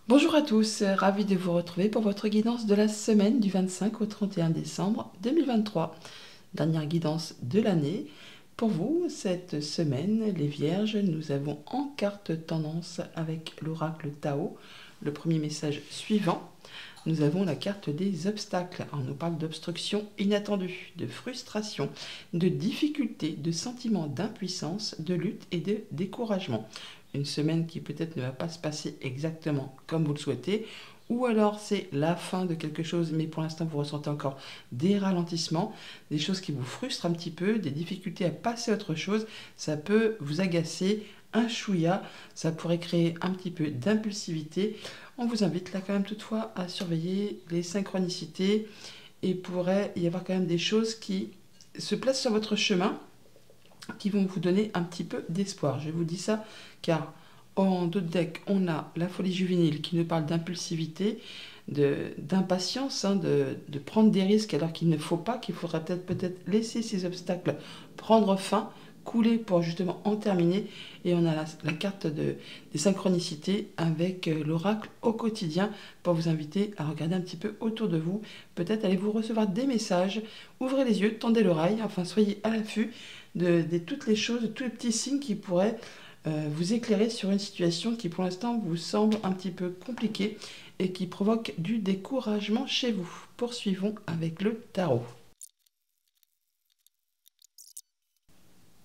Bonjour à tous, ravi de vous retrouver pour votre guidance de la semaine du 25 au 31 décembre 2023. Dernière guidance de l'année. Pour vous, cette semaine, les Vierges, nous avons en carte tendance avec l'oracle Tao. Le premier message suivant, nous avons la carte des obstacles. On nous parle d'obstruction inattendue, de frustration, de difficulté, de sentiments d'impuissance, de lutte et de découragement. Une semaine qui peut-être ne va pas se passer exactement comme vous le souhaitez, ou alors c'est la fin de quelque chose, mais pour l'instant vous ressentez encore des ralentissements, des choses qui vous frustrent un petit peu, des difficultés à passer à autre chose, ça peut vous agacer un chouïa, ça pourrait créer un petit peu d'impulsivité. On vous invite là quand même toutefois à surveiller les synchronicités et pourrait y avoir quand même des choses qui se placent sur votre chemin qui vont vous donner un petit peu d'espoir. Je vous dis ça car en d'autres decks, on a la folie juvénile qui nous parle d'impulsivité, d'impatience, de prendre des risques alors qu'il ne faut pas, qu'il faudra peut-être laisser ces obstacles prendre fin, couler pour justement en terminer. Et on a la carte des synchronicités avec l'oracle au quotidien pour vous inviter à regarder un petit peu autour de vous. Peut-être allez-vous recevoir des messages, ouvrez les yeux, tendez l'oreille, enfin soyez à l'affût de toutes les choses, de tous les petits signes qui pourraient vous éclairer sur une situation qui pour l'instant vous semble un petit peu compliquée et qui provoque du découragement chez vous. Poursuivons avec le tarot.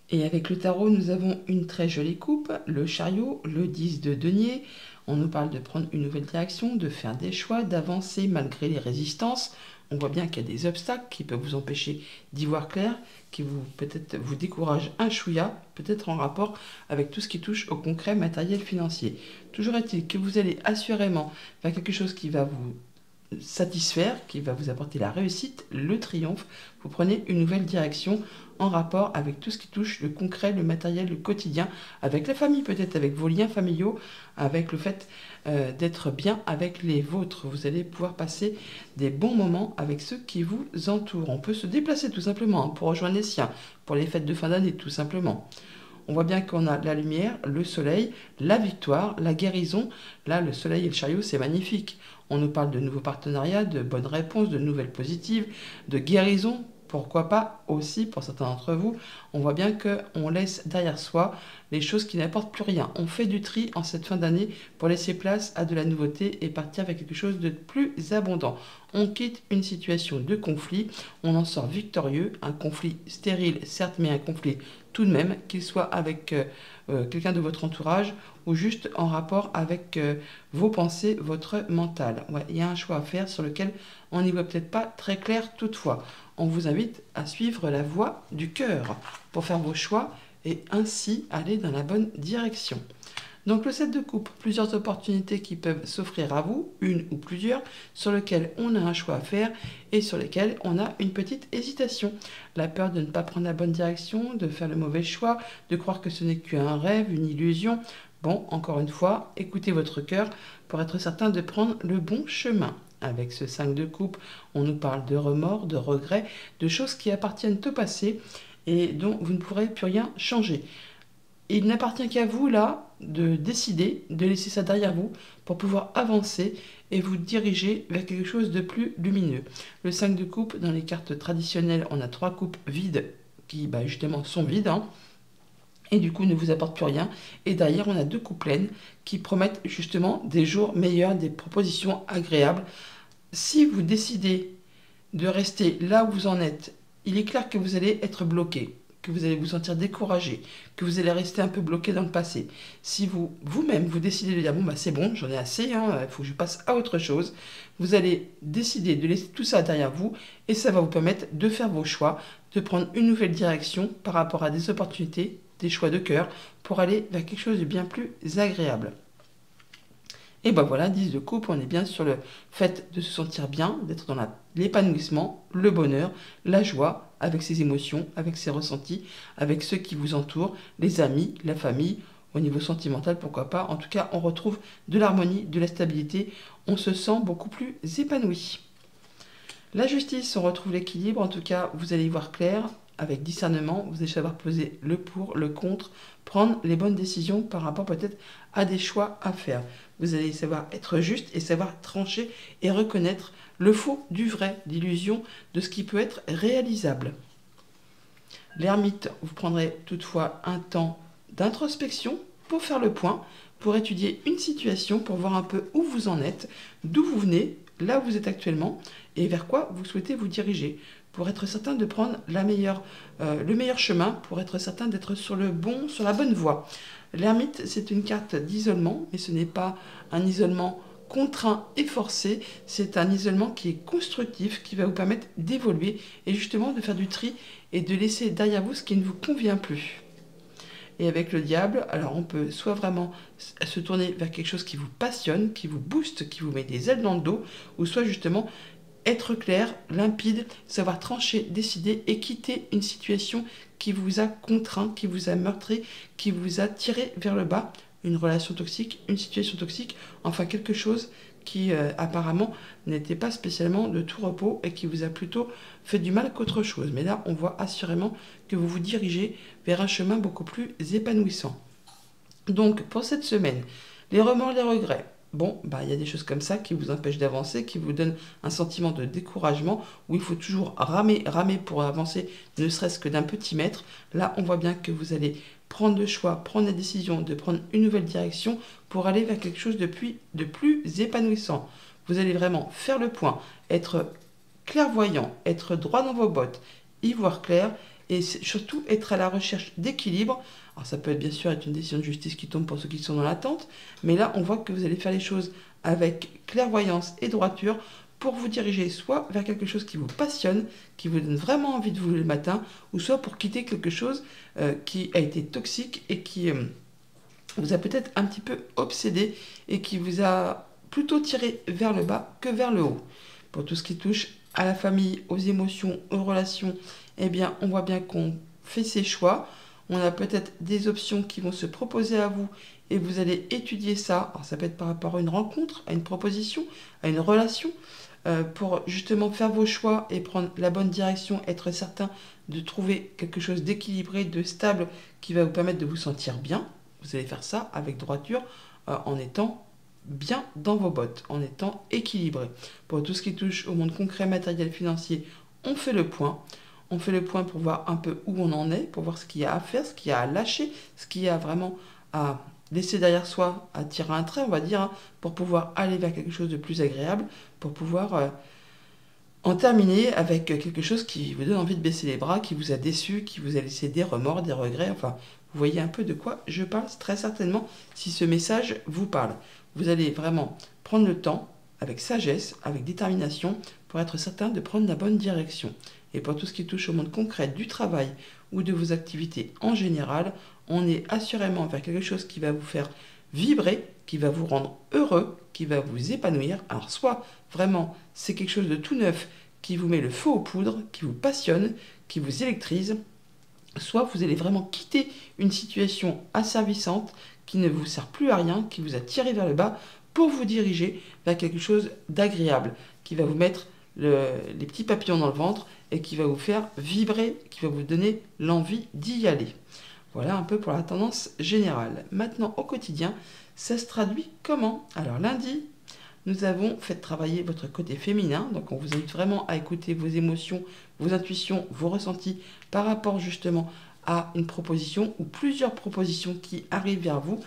Et avec le tarot, nous avons une très jolie coupe, le chariot, le 10 de denier. On nous parle de prendre une nouvelle direction, de faire des choix, d'avancer malgré les résistances. On voit bien qu'il y a des obstacles qui peuvent vous empêcher d'y voir clair, qui peut-être vous découragent un chouïa, peut-être en rapport avec tout ce qui touche au concret matériel financier. Toujours est-il que vous allez assurément faire quelque chose qui va vous satisfaire, qui va vous apporter la réussite, le triomphe. Vous prenez une nouvelle direction en rapport avec tout ce qui touche le concret, le matériel, le quotidien, avec la famille peut-être, avec vos liens familiaux, avec le fait d'être bien avec les vôtres. Vous allez pouvoir passer des bons moments avec ceux qui vous entourent. On peut se déplacer tout simplement pour rejoindre les siens, pour les fêtes de fin d'année tout simplement. On voit bien qu'on a la lumière, le soleil, la victoire, la guérison. Là, le soleil et le chariot, c'est magnifique. On nous parle de nouveaux partenariats, de bonnes réponses, de nouvelles positives, de guérison. Pourquoi pas aussi pour certains d'entre vous. On voit bien qu'on laisse derrière soi les choses qui n'apportent plus rien. On fait du tri en cette fin d'année pour laisser place à de la nouveauté et partir avec quelque chose de plus abondant. On quitte une situation de conflit, on en sort victorieux. Un conflit stérile, certes, mais un conflit tout de même, qu'il soit avec quelqu'un de votre entourage ou juste en rapport avec vos pensées, votre mental. Ouais, il y a un choix à faire sur lequel on n'y voit peut-être pas très clair toutefois. On vous invite à suivre la voie du cœur pour faire vos choix et ainsi aller dans la bonne direction. Donc le 7 de coupe, plusieurs opportunités qui peuvent s'offrir à vous, une ou plusieurs, sur lesquelles on a un choix à faire et sur lesquelles on a une petite hésitation. La peur de ne pas prendre la bonne direction, de faire le mauvais choix, de croire que ce n'est qu'un rêve, une illusion. Bon, encore une fois, écoutez votre cœur pour être certain de prendre le bon chemin. Avec ce 5 de coupe, on nous parle de remords, de regrets, de choses qui appartiennent au passé et dont vous ne pourrez plus rien changer. Il n'appartient qu'à vous, là, de décider de laisser ça derrière vous pour pouvoir avancer et vous diriger vers quelque chose de plus lumineux. Le 5 de coupe, dans les cartes traditionnelles, on a 3 coupes vides qui, justement, sont vides, hein, et du coup ne vous apportent plus rien. Et derrière, on a 2 coupes pleines qui promettent justement des jours meilleurs, des propositions agréables. Si vous décidez de rester là où vous en êtes, il est clair que vous allez être bloqué, que vous allez vous sentir découragé, que vous allez rester un peu bloqué dans le passé. Si vous-même, vous décidez de dire, bon, c'est bon, j'en ai assez, il faut que je passe à autre chose, vous allez décider de laisser tout ça derrière vous et ça va vous permettre de faire vos choix, de prendre une nouvelle direction par rapport à des opportunités, des choix de cœur, pour aller vers quelque chose de bien plus agréable. Et ben voilà, 10 de coupe, on est bien sur le fait de se sentir bien, d'être dans l'épanouissement, le bonheur, la joie, avec ses émotions, avec ses ressentis, avec ceux qui vous entourent, les amis, la famille, au niveau sentimental, pourquoi pas. En tout cas, on retrouve de l'harmonie, de la stabilité, on se sent beaucoup plus épanoui. La justice, on retrouve l'équilibre, en tout cas, vous allez y voir clair, avec discernement, vous allez savoir peser le pour, le contre, prendre les bonnes décisions par rapport peut-être à des choix à faire. vous allez savoir être juste et savoir trancher et reconnaître le faux du vrai, l'illusion de ce qui peut être réalisable. L'ermite, vous prendrez toutefois un temps d'introspection pour faire le point, pour étudier une situation, pour voir un peu où vous en êtes, d'où vous venez, là où vous êtes actuellement, et vers quoi vous souhaitez vous diriger, pour être certain de prendre le meilleur chemin, pour être certain d'être sur la bonne voie. L'ermite, c'est une carte d'isolement, mais ce n'est pas un isolement contraint et forcé, c'est un isolement qui est constructif, qui va vous permettre d'évoluer et justement de faire du tri et de laisser derrière vous ce qui ne vous convient plus. Et avec le diable, alors on peut soit vraiment se tourner vers quelque chose qui vous passionne, qui vous booste, qui vous met des ailes dans le dos, ou soit justement être clair, limpide, savoir trancher, décider et quitter une situation qui vous a contraint, qui vous a meurtri, qui vous a tiré vers le bas, une relation toxique, une situation toxique, enfin quelque chose qui apparemment n'était pas spécialement de tout repos et qui vous a plutôt fait du mal qu'autre chose. Mais là, on voit assurément que vous vous dirigez vers un chemin beaucoup plus épanouissant. Donc, pour cette semaine, les remords, les regrets. Bon, il y a des choses comme ça qui vous empêchent d'avancer, qui vous donnent un sentiment de découragement, où il faut toujours ramer pour avancer, ne serait-ce que d'un petit mètre. Là, on voit bien que vous allez prendre le choix, prendre la décision de prendre une nouvelle direction pour aller vers quelque chose de plus épanouissant. Vous allez vraiment faire le point, être clairvoyant, être droit dans vos bottes, y voir clair et surtout être à la recherche d'équilibre. Alors ça peut être bien sûr être une décision de justice qui tombe pour ceux qui sont dans l'attente, mais là on voit que vous allez faire les choses avec clairvoyance et droiture pour vous diriger soit vers quelque chose qui vous passionne, qui vous donne vraiment envie de vous lever le matin, ou soit pour quitter quelque chose qui a été toxique et qui vous a peut-être un petit peu obsédé et qui vous a plutôt tiré vers le bas que vers le haut. Pour tout ce qui touche à la famille, aux émotions, aux relations, eh bien on voit bien qu'on fait ses choix. On a peut-être des options qui vont se proposer à vous et vous allez étudier ça. Alors ça peut être par rapport à une rencontre, à une proposition, à une relation, pour justement faire vos choix et prendre la bonne direction, être certain de trouver quelque chose d'équilibré, de stable, qui va vous permettre de vous sentir bien. Vous allez faire ça avec droiture, en étant bien dans vos bottes, en étant équilibré. Pour tout ce qui touche au monde concret, matériel, financier, on fait le point. On fait le point pour voir un peu où on en est, pour voir ce qu'il y a à faire, ce qu'il y a à lâcher, ce qu'il y a vraiment à laisser derrière soi, à tirer un trait, on va dire, pour pouvoir aller vers quelque chose de plus agréable, pour pouvoir en terminer avec quelque chose qui vous donne envie de baisser les bras, qui vous a déçu, qui vous a laissé des remords, des regrets, enfin, vous voyez un peu de quoi je parle très certainement si ce message vous parle. Vous allez vraiment prendre le temps, avec sagesse, avec détermination, pour être certain de prendre la bonne direction. Et pour tout ce qui touche au monde concret du travail ou de vos activités en général, on est assurément vers quelque chose qui va vous faire vibrer, qui va vous rendre heureux, qui va vous épanouir. Alors soit vraiment c'est quelque chose de tout neuf qui vous met le feu aux poudres, qui vous passionne, qui vous électrise, soit vous allez vraiment quitter une situation asservissante qui ne vous sert plus à rien, qui vous a tiré vers le bas pour vous diriger vers quelque chose d'agréable, qui va vous mettre les petits papillons dans le ventre et qui va vous faire vibrer, qui va vous donner l'envie d'y aller. Voilà un peu pour la tendance générale. Maintenant, au quotidien, ça se traduit comment? Alors lundi, nous avons fait travailler votre côté féminin, donc on vous invite vraiment à écouter vos émotions, vos intuitions, vos ressentis par rapport justement à une proposition ou plusieurs propositions qui arrivent vers vous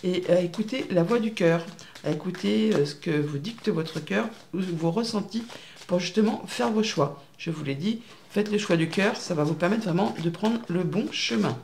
et à écouter la voix du cœur, à écouter ce que vous dicte votre cœur ou vos ressentis pour justement faire vos choix. Je vous l'ai dit, faites le choix du cœur, ça va vous permettre vraiment de prendre le bon chemin.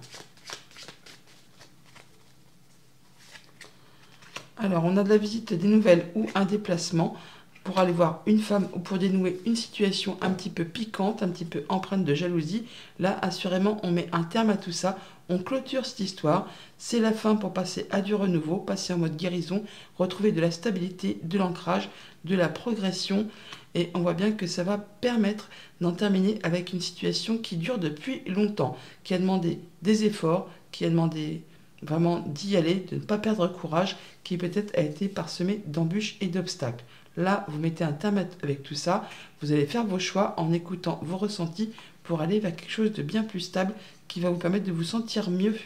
Alors, on a de la visite, des nouvelles ou un déplacement pour aller voir une femme ou pour dénouer une situation un petit peu piquante, un petit peu empreinte de jalousie. Là, assurément, on met un terme à tout ça. On clôture cette histoire. C'est la fin pour passer à du renouveau, passer en mode guérison, retrouver de la stabilité, de l'ancrage, de la progression. Et on voit bien que ça va permettre d'en terminer avec une situation qui dure depuis longtemps, qui a demandé des efforts, qui a demandé vraiment d'y aller, de ne pas perdre courage, qui peut-être a été parsemé d'embûches et d'obstacles. Là, vous mettez un terme avec tout ça, vous allez faire vos choix en écoutant vos ressentis pour aller vers quelque chose de bien plus stable qui va vous permettre de vous sentir mieux.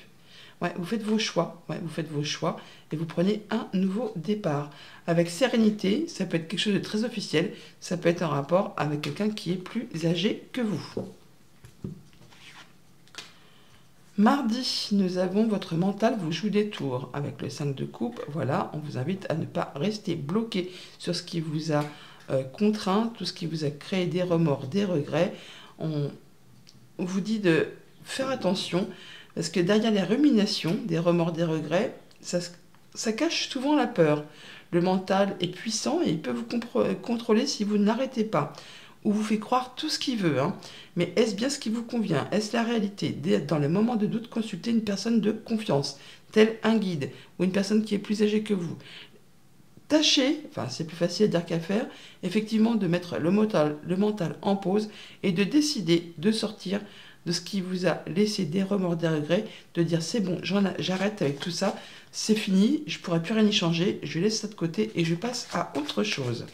Ouais, vous faites vos choix. Ouais, vous faites vos choix et vous prenez un nouveau départ. Avec sérénité, ça peut être quelque chose de très officiel. Ça peut être un rapport avec quelqu'un qui est plus âgé que vous. Mardi, nous avons votre mental vous joue des tours. Avec le 5 de coupe, voilà, on vous invite à ne pas rester bloqué sur ce qui vous a contraint, tout ce qui vous a créé des remords, des regrets. On vous dit de faire attention parce que derrière les ruminations, des remords, des regrets, ça cache souvent la peur. Le mental est puissant et il peut vous contrôler si vous n'arrêtez pas. Ou vous fait croire tout ce qu'il veut. Hein. Mais est-ce bien ce qui vous convient? Est-ce la réalité? Dans les moments de doute, consultez une personne de confiance, tel un guide ou une personne qui est plus âgée que vous. Tâchez, enfin c'est plus facile à dire qu'à faire, effectivement de mettre le mental en pause et de décider de sortir de ce qui vous a laissé des remords, des regrets, de dire c'est bon, j'arrête avec tout ça, c'est fini, je ne pourrai plus rien y changer, je laisse ça de côté et je passe à autre chose.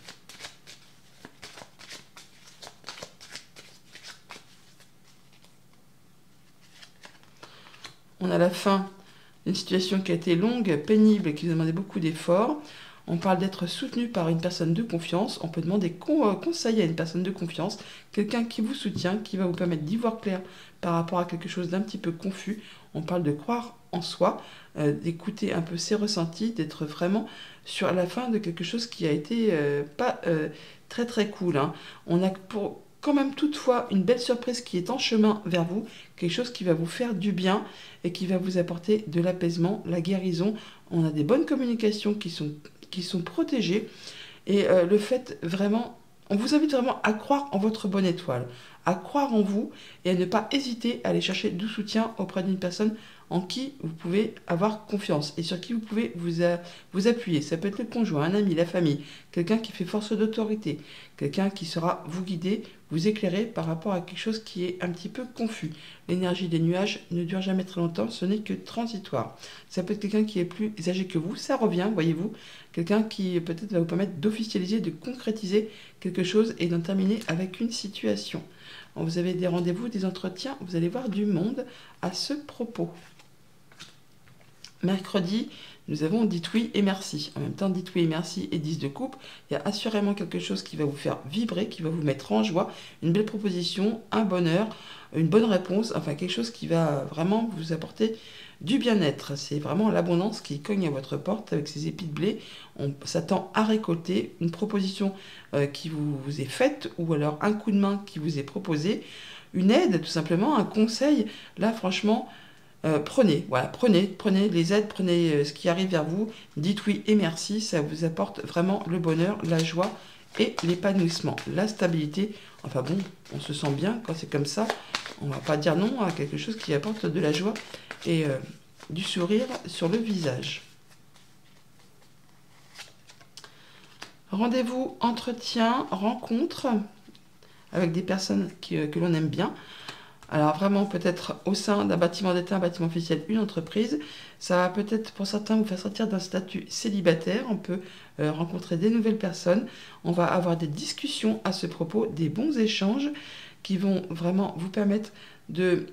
On a la fin d'une situation qui a été longue, pénible et qui vous a demandé beaucoup d'efforts. On parle d'être soutenu par une personne de confiance. On peut demander conseil à une personne de confiance, quelqu'un qui vous soutient, qui va vous permettre d'y voir clair par rapport à quelque chose d'un petit peu confus. On parle de croire en soi, d'écouter un peu ses ressentis, d'être vraiment sur la fin de quelque chose qui a été pas très très cool. Hein. On a quand même toutefois une belle surprise qui est en chemin vers vous, quelque chose qui va vous faire du bien et qui va vous apporter de l'apaisement, la guérison. On a des bonnes communications qui sont protégées et le fait vraiment, on vous invite vraiment à croire en votre bonne étoile, à croire en vous et à ne pas hésiter à aller chercher du soutien auprès d'une personne en qui vous pouvez avoir confiance et sur qui vous pouvez vous appuyer. Ça peut être le conjoint, un ami, la famille, quelqu'un qui fait force d'autorité, quelqu'un qui saura vous guider, vous éclairer par rapport à quelque chose qui est un petit peu confus. L'énergie des nuages ne dure jamais très longtemps, ce n'est que transitoire. Ça peut être quelqu'un qui est plus âgé que vous, ça revient, voyez-vous, quelqu'un qui peut-être va vous permettre d'officialiser, de concrétiser quelque chose et d'en terminer avec une situation. Vous avez des rendez-vous, des entretiens, vous allez voir du monde à ce propos. Mercredi, nous avons dites oui et merci. En même temps, dites oui et merci et 10 de coupe. Il y a assurément quelque chose qui va vous faire vibrer, qui va vous mettre en joie, une belle proposition, un bonheur, une bonne réponse, enfin quelque chose qui va vraiment vous apporter du bien-être. C'est vraiment l'abondance qui cogne à votre porte avec ses épis de blé. On s'attend à récolter une proposition qui vous est faite ou alors un coup de main qui vous est proposé, une aide tout simplement, un conseil. Là, franchement... prenez les aides, prenez ce qui arrive vers vous, dites oui et merci, ça vous apporte vraiment le bonheur, la joie et l'épanouissement, la stabilité. Enfin bon, on se sent bien quand c'est comme ça, on va pas dire non à quelque chose qui apporte de la joie et du sourire sur le visage. Rendez-vous, entretien, rencontre avec des personnes que l'on aime bien. Alors vraiment peut-être au sein d'un bâtiment d'État, un bâtiment officiel, une entreprise. Ça va peut-être pour certains vous faire sortir d'un statut célibataire. On peut rencontrer des nouvelles personnes. On va avoir des discussions à ce propos, des bons échanges qui vont vraiment vous permettre de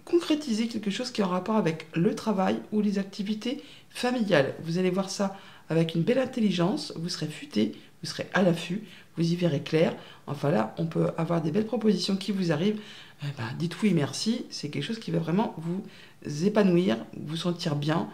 concrétiser quelque chose qui est en rapport avec le travail ou les activités familiales. Vous allez voir ça avec une belle intelligence, vous serez futé, vous serez à l'affût, vous y verrez clair. Enfin là, on peut avoir des belles propositions qui vous arrivent. Dites oui, merci. C'est quelque chose qui va vraiment vous épanouir, vous sentir bien.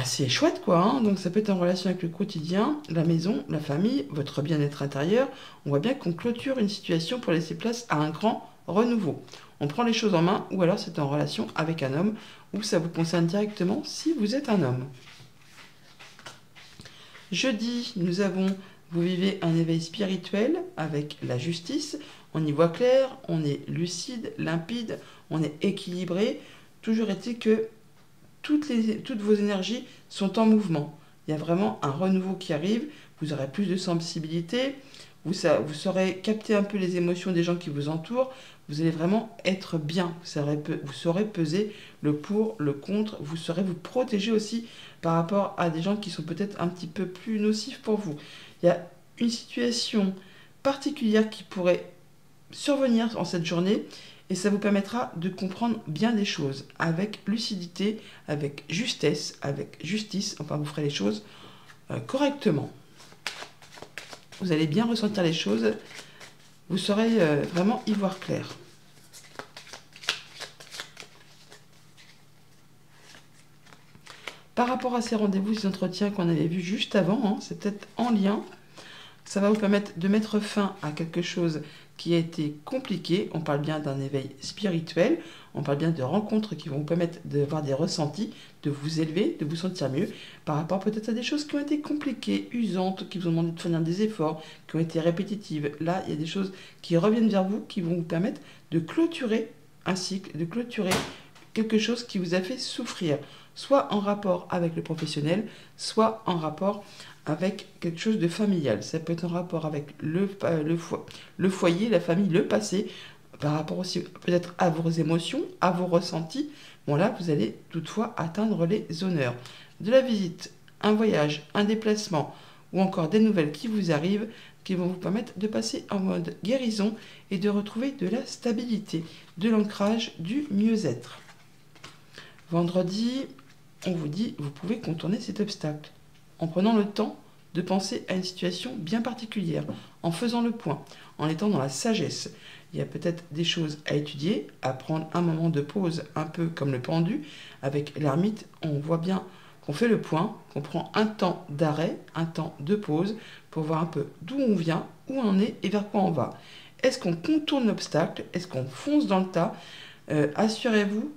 C'est chouette quoi. Hein. Donc ça peut être en relation avec le quotidien, la maison, la famille, votre bien-être intérieur. On voit bien qu'on clôture une situation pour laisser place à un grand renouveau. On prend les choses en main ou alors c'est en relation avec un homme ou ça vous concerne directement si vous êtes un homme. Jeudi, vous vivez un éveil spirituel avec la justice. On y voit clair, on est lucide, limpide, on est équilibré. Toujours est-il que toutes vos énergies sont en mouvement. Il y a vraiment un renouveau qui arrive. Vous aurez plus de sensibilité. Vous saurez capter un peu les émotions des gens qui vous entourent. Vous allez vraiment être bien. Vous saurez peser le pour, le contre. Vous saurez vous protéger aussi par rapport à des gens qui sont peut-être un petit peu plus nocifs pour vous. Il y a une situation particulière qui pourrait survenir en cette journée et ça vous permettra de comprendre bien des choses avec lucidité, avec justesse, avec justice. Enfin, vous ferez les choses correctement. Vous allez bien ressentir les choses. Vous saurez vraiment y voir clair. Par rapport à ces rendez-vous, ces entretiens qu'on avait vus juste avant, hein, c'est peut-être en lien. Ça va vous permettre de mettre fin à quelque chose qui a été compliqué. On parle bien d'un éveil spirituel. On parle bien de rencontres qui vont vous permettre d'avoir des ressentis, de vous élever, de vous sentir mieux par rapport peut-être à des choses qui ont été compliquées, usantes, qui vous ont demandé de fournir des efforts, qui ont été répétitives. Là, il y a des choses qui reviennent vers vous, qui vont vous permettre de clôturer un cycle, de clôturer quelque chose qui vous a fait souffrir, soit en rapport avec le professionnel, soit en rapport avec quelque chose de familial. Ça peut être en rapport avec le foyer, la famille, le passé, par rapport aussi peut-être à vos émotions, à vos ressentis. Bon là, vous allez toutefois atteindre les honneurs. De la visite, un voyage, un déplacement, ou encore des nouvelles qui vous arrivent, qui vont vous permettre de passer en mode guérison et de retrouver de la stabilité, de l'ancrage, du mieux-être. Vendredi, on vous dit, vous pouvez contourner cet obstacle en prenant le temps de penser à une situation bien particulière, en faisant le point, en étant dans la sagesse. Il y a peut-être des choses à étudier, à prendre un moment de pause, un peu comme le pendu. Avec l'ermite, on voit bien qu'on fait le point, qu'on prend un temps d'arrêt, un temps de pause, pour voir un peu d'où on vient, où on en est et vers quoi on va. Est-ce qu'on contourne l'obstacle? Est-ce qu'on fonce dans le tas? Assurez-vous,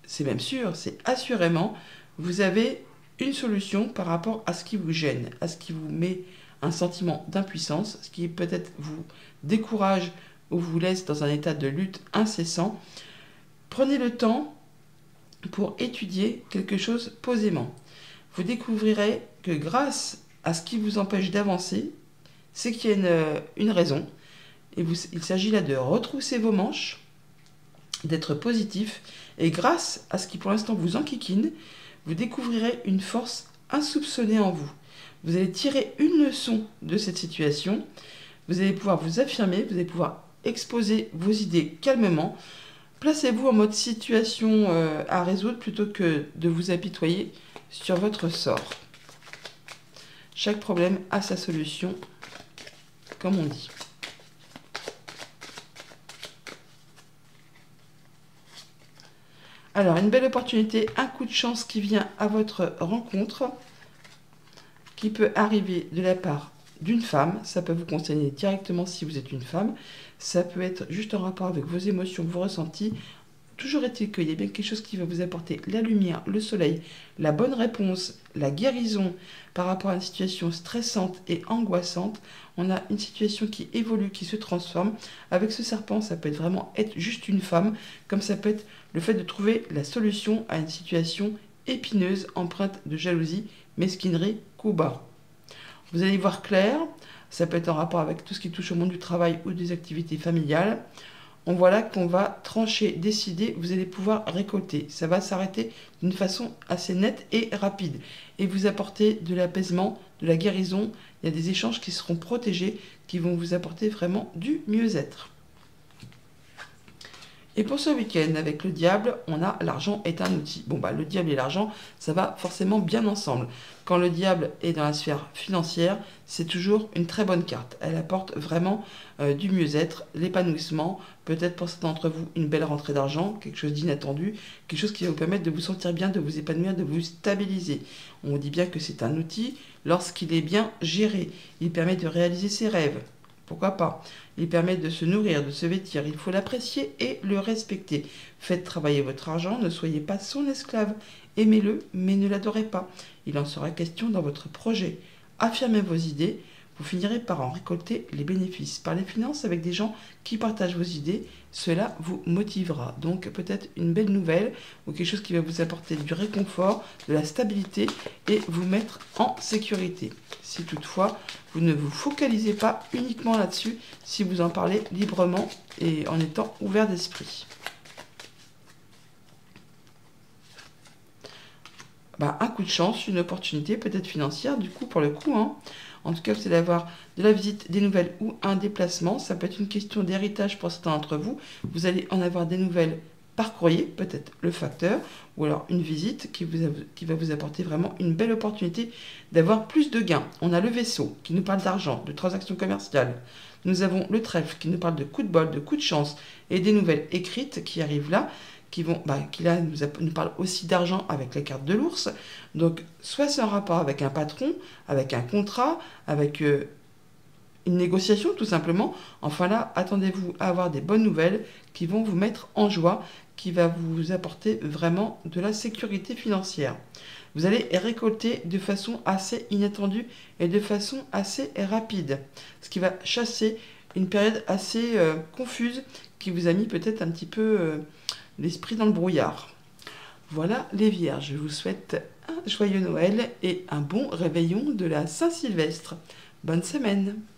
c'est même sûr, c'est assurément, vous avez une solution par rapport à ce qui vous gêne, à ce qui vous met un sentiment d'impuissance, ce qui peut-être vous décourage ou vous laisse dans un état de lutte incessant. Prenez le temps pour étudier quelque chose posément. Vous découvrirez que grâce à ce qui vous empêche d'avancer, c'est qu'il y a une raison. Et il s'agit là de retrousser vos manches, d'être positif. Et grâce à ce qui pour l'instant vous enquiquine, vous découvrirez une force insoupçonnée en vous. Vous allez tirer une leçon de cette situation. Vous allez pouvoir vous affirmer, vous allez pouvoir exposer vos idées calmement. Placez-vous en mode situation à résoudre plutôt que de vous apitoyer sur votre sort. Chaque problème a sa solution, comme on dit. Alors, une belle opportunité, un coup de chance qui vient à votre rencontre, qui peut arriver de la part d'une femme. Ça peut vous concerner directement si vous êtes une femme. Ça peut être juste en rapport avec vos émotions, vos ressentis. Toujours est-il qu'il y a bien quelque chose qui va vous apporter la lumière, le soleil, la bonne réponse, la guérison par rapport à une situation stressante et angoissante. On a une situation qui évolue, qui se transforme. Avec ce serpent, ça peut vraiment être juste une femme, comme ça peut être le fait de trouver la solution à une situation épineuse, empreinte de jalousie, mesquinerie, coup bas. Vous allez voir clair, ça peut être en rapport avec tout ce qui touche au monde du travail ou des activités familiales. On voit là qu'on va trancher, décider, vous allez pouvoir récolter. Ça va s'arrêter d'une façon assez nette et rapide. Et vous apporter de l'apaisement, de la guérison. Il y a des échanges qui seront protégés, qui vont vous apporter vraiment du mieux-être. Et pour ce week-end, avec le diable, on a l'argent est un outil. Bon, le diable et l'argent, ça va forcément bien ensemble. Quand le diable est dans la sphère financière, c'est toujours une très bonne carte. Elle apporte vraiment du mieux-être, l'épanouissement, peut-être pour certains d'entre vous, une belle rentrée d'argent, quelque chose d'inattendu, quelque chose qui va vous permettre de vous sentir bien, de vous épanouir, de vous stabiliser. On dit bien que c'est un outil lorsqu'il est bien géré. Il permet de réaliser ses rêves. Pourquoi pas? Il permet de se nourrir, de se vêtir. Il faut l'apprécier et le respecter. Faites travailler votre argent, ne soyez pas son esclave. Aimez-le, mais ne l'adorez pas. Il en sera question dans votre projet. Affirmez vos idées, vous finirez par en récolter les bénéfices. Par les finances avec des gens qui partagent vos idées, cela vous motivera. Donc peut-être une belle nouvelle ou quelque chose qui va vous apporter du réconfort, de la stabilité et vous mettre en sécurité. Si toutefois, vous ne vous focalisez pas uniquement là-dessus, si vous en parlez librement et en étant ouvert d'esprit. un coup de chance, une opportunité peut-être financière du coup pour le coup, hein. En tout cas, vous allez avoir de la visite, des nouvelles ou un déplacement. Ça peut être une question d'héritage pour certains d'entre vous. Vous allez en avoir des nouvelles par courrier, peut-être le facteur, ou alors une visite qui va vous apporter vraiment une belle opportunité d'avoir plus de gains. On a le vaisseau qui nous parle d'argent, de transactions commerciales. Nous avons le trèfle qui nous parle de coups de bol, de coups de chance et des nouvelles écrites qui arrivent là, qui là nous parle aussi d'argent avec la carte de l'ours. Donc soit c'est en rapport avec un patron, avec un contrat, avec une négociation tout simplement. Enfin là, attendez-vous à avoir des bonnes nouvelles qui vont vous mettre en joie, qui va vous apporter vraiment de la sécurité financière. Vous allez récolter de façon assez inattendue et de façon assez rapide, ce qui va chasser une période assez confuse qui vous a mis peut-être un petit peu l'esprit dans le brouillard. Voilà les vierges, je vous souhaite un joyeux Noël et un bon réveillon de la Saint-Sylvestre. Bonne semaine!